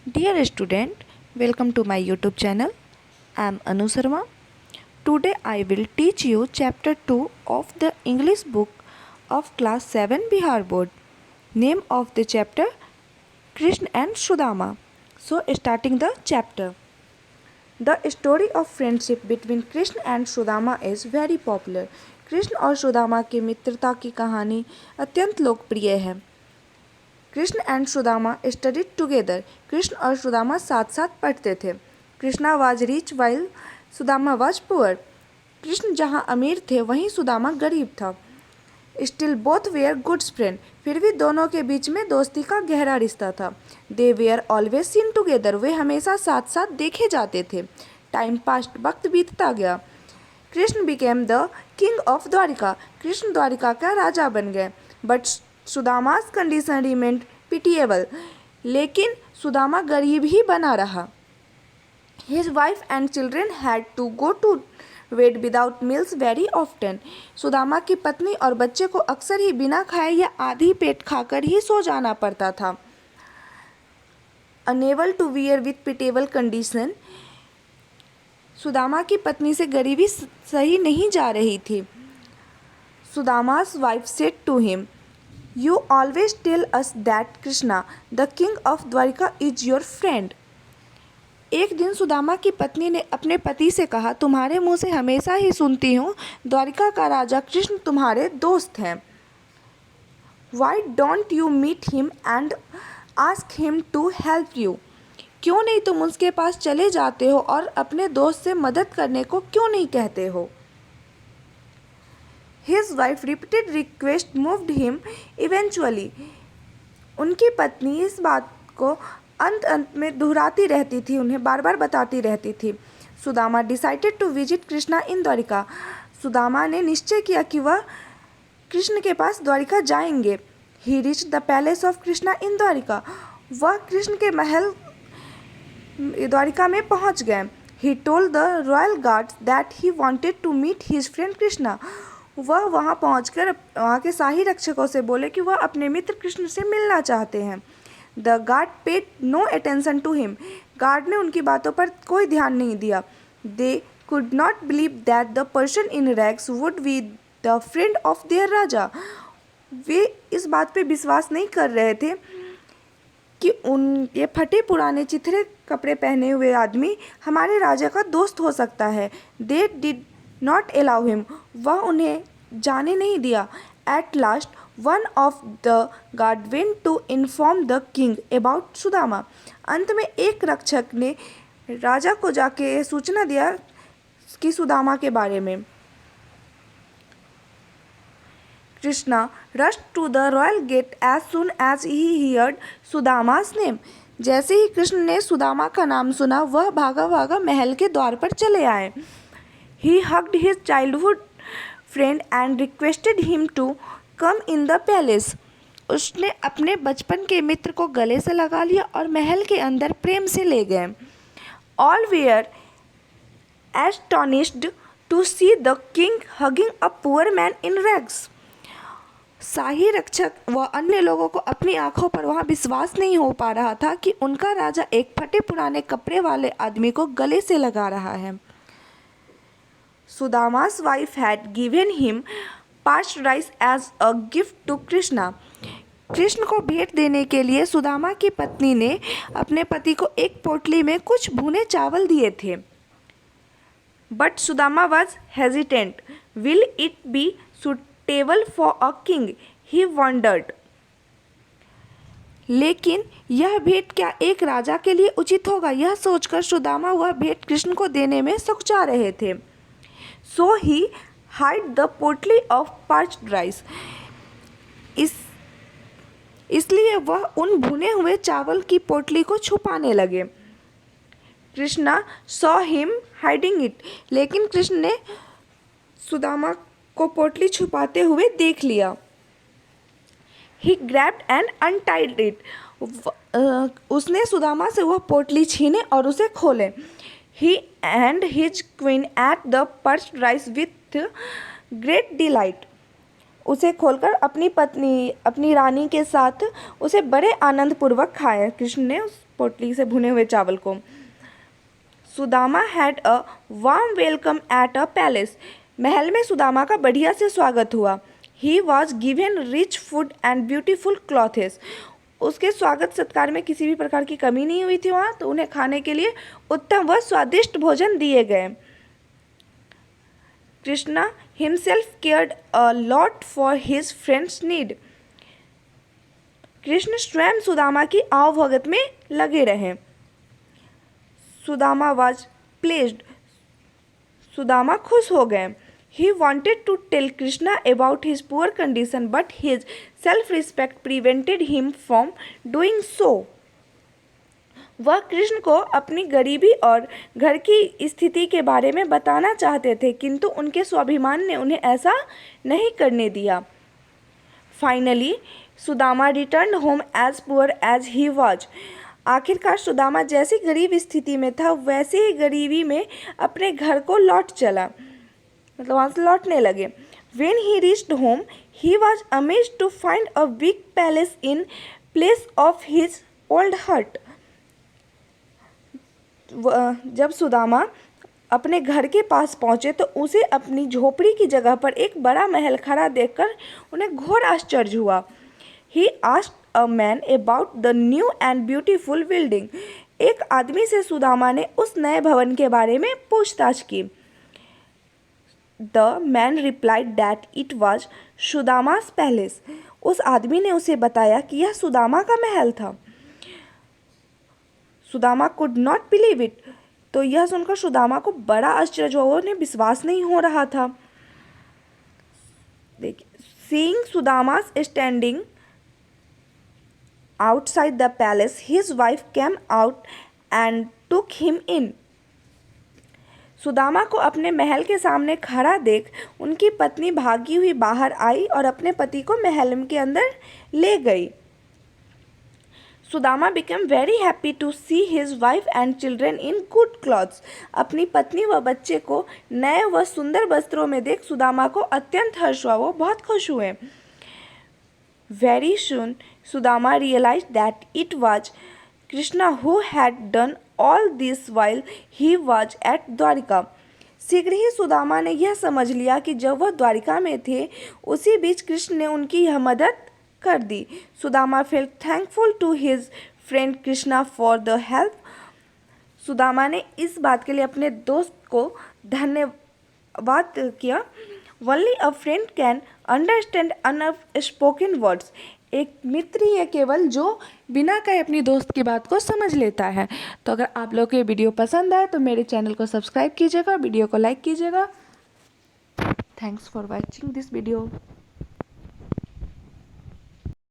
Dear student, welcome to my YouTube channel. I am Anu Sharma. Today I will teach you chapter 2 of the English book of class 7 Bihar board. Name of the chapter Krishna and Sudama. So starting the chapter. The story of friendship between Krishna and Sudama is very popular. Krishna और सुदामा की मित्रता की कहानी अत्यंत लोकप्रिय है. Krishna and Sudama studied together. Krishna और सुदामा साथ साथ पढ़ते थे. Krishna was rich while Sudama was poor. Krishna जहाँ अमीर थे वहीं सुदामा गरीब था. Still both were goods friend. फिर भी दोनों के बीच में दोस्ती का गहरा रिश्ता था. They were always seen together. वे हमेशा साथ साथ देखे जाते थे. Time passed. वक्त बीतता गया. Krishna became the king of Dwarika. Krishna Dwarika का राजा बन गए. But Sudama's condition remained pitiable. लेकिन सुदामा गरीब ही बना रहा. His wife and children had to go to bed without meals very often. Sudama की पत्नी और बच्चे को अक्सर ही बिना खाए या आधी पेट खाकर ही सो जाना पड़ता था. Unable to wear with pitiable condition. Sudama की पत्नी से गरीबी सही नहीं जा रही थी. सुदामा's wife said to him, "You always tell us that Krishna, the king of Dwarika, is your friend." एक दिन सुदामा की पत्नी ने अपने पति से कहा, तुम्हारे मुंह से हमेशा ही सुनती हूँ द्वारिका का राजा कृष्ण तुम्हारे दोस्त हैं. Why don't you meet him and ask him to help you? क्यों नहीं तुम उसके पास चले जाते हो और अपने दोस्त से मदद करने को क्यों नहीं कहते हो. His wife repeated request moved him eventually. उनकी पत्नी इस बात को अंत में दोहराती रहती थी, उन्हें बार बार बताती रहती थी. Sudama decided to visit Krishna in Dwarika. Sudama ने निश्चय किया कि वह कृष्ण के पास द्वारिका जाएंगे. He reached the palace of Krishna in Dwarika. वह कृष्ण के महल द्वारिका में पहुंच गए. He told the royal guards that he wanted to meet his friend Krishna. वह वहां पहुंचकर वहां के शाही रक्षकों से बोले कि वह अपने मित्र कृष्ण से मिलना चाहते हैं. The guard paid no attention to him. गार्ड ने उनकी बातों पर कोई ध्यान नहीं दिया. They could not believe that the person in rags would be the friend of their raja. वे इस बात पे विश्वास नहीं कर रहे थे कि ये फटे पुराने चिथड़े कपड़े पहने हुए आदमी हमारे राजा का दोस्त हो सकता है. They did not allow him. वह उन्हें जाने नहीं दिया. At last one of the guard went to inform the king about Sudama. अंत में एक रक्षक ने राजा को जाके सूचना दिया कि सुदामा के बारे में. Krishna rush to the royal gate as soon as he heard Sudama's name. जैसे ही कृष्ण ने सुदामा का नाम सुना वह भागा भागा महल के द्वार पर चले आए. He hugged his childhood friend and requested him to come in the palace. उसने अपने बचपन के मित्र को गले से लगा लिया और महल के अंदर प्रेम से ले गए. All were astonished to see the king hugging a poor man in rags. शाही रक्षक व अन्य लोगों को अपनी आंखों पर वहां विश्वास नहीं हो पा रहा था कि उनका राजा एक फटे पुराने कपड़े वाले आदमी को गले से लगा रहा है. सुदामा's wife had given him parched rice as a gift to Krishna. Krishna को भेंट देने के लिए सुदामा की पत्नी ने अपने पति को एक पोटली में कुछ भुने चावल दिए थे. But Sudama was hesitant. Will it be suitable for a king he wondered. लेकिन यह भेंट क्या एक राजा के लिए उचित होगा, यह सोचकर सुदामा वह भेंट कृष्ण को देने में सकुचा रहे थे. So he hid the potly of parched rice. इसलिए वह उन भुने हुए चावल की पोटली को छुपाने लगे. Krishna saw him hiding it. लेकिन कृष्ण ने सुदामा को पोटली छुपाते हुए देख लिया. He grabbed and untied it. उसने सुदामा से वह पोटली छीने और उसे खोले. He and his queen ate the parched rice with great delight. उसे खोलकर अपनी रानी के साथ उसे बड़े आनंद पूर्वक खाया कृष्ण ने उस पोटली से भुने हुए चावल को। Sudama had a warm welcome at a palace. महल में सुदामा का बढ़िया से स्वागत हुआ। He was given rich food and beautiful clothes. उसके स्वागत सत्कार में किसी भी प्रकार की कमी नहीं हुई थी वहाँ, तो उन्हें खाने के लिए उत्तम व स्वादिष्ट भोजन दिए गए। Krishna himself cared a lot for his friends need. Krishna स्वयं सुदामा की आवभगत में लगे रहे। Sudama was pledged. सुदामा खुश हो गए। He wanted to tell Krishna about his poor condition, but his self-respect prevented him from doing so. वह कृष्ण को अपनी गरीबी और घर की स्थिति के बारे में बताना चाहते थे, किंतु उनके स्वाभिमान ने उन्हें ऐसा नहीं करने दिया। Finally, Sudama returned home as poor as he was. आखिरकार सुदामा जैसी गरीब स्थिति में था वैसे ही गरीबी में अपने घर को लौट चला, मतलब वहाँ से लौटने लगे। When he reached home, he was amazed to find a big palace in place of his old hut. जब सुदामा अपने घर के पास पहुँचे तो उसे अपनी झोपड़ी की जगह पर एक बड़ा महल खड़ा देखकर उन्हें घोर आश्चर्य हुआ। He asked a man about the new and beautiful building. एक आदमी से सुदामा ने उस नए भवन के बारे में पूछताछ की। The man replied that it was सुदामा's palace. उस आदमी ने उसे बताया कि यह सुदामा का महल था। Sudama could not believe it. तो यह सुनकर सुदामा को बड़ा आश्चर्य हुआ, उन्हें विश्वास नहीं हो रहा था। देखिए, seeing सुदामा's standing outside the palace, his wife came out and took him in. Sudama को अपने महल के सामने खड़ा देख उनकी पत्नी भागी हुई बाहर आई और अपने पति को महल के अंदर ले गई। Sudama became very happy to see his wife and children in good clothes. अपनी पत्नी व बच्चे को नए व सुंदर वस्त्रों में देख सुदामा को अत्यंत हर्ष हुआ, वो बहुत खुश हुए। Very soon, Sudama realized that it was Krishna who had done all this while he was at Dwarika. शीघ्र ही सुदामा ने यह समझ लिया कि जब वह द्वारिका में थे उसी बीच कृष्ण ने उनकी यह मदद कर दी। Sudama felt thankful to his friend Krishna for the help. Sudama ने इस बात के लिए अपने दोस्त को धन्यवाद किया। Only a friend can understand unspoken words. एक मित्र ही है केवल जो बिना कहे अपनी दोस्त की बात को समझ लेता है। तो अगर आप लोग को ये वीडियो पसंद आए तो मेरे चैनल को सब्सक्राइब कीजिएगा, वीडियो को लाइक कीजिएगा। Thanks for watching this video.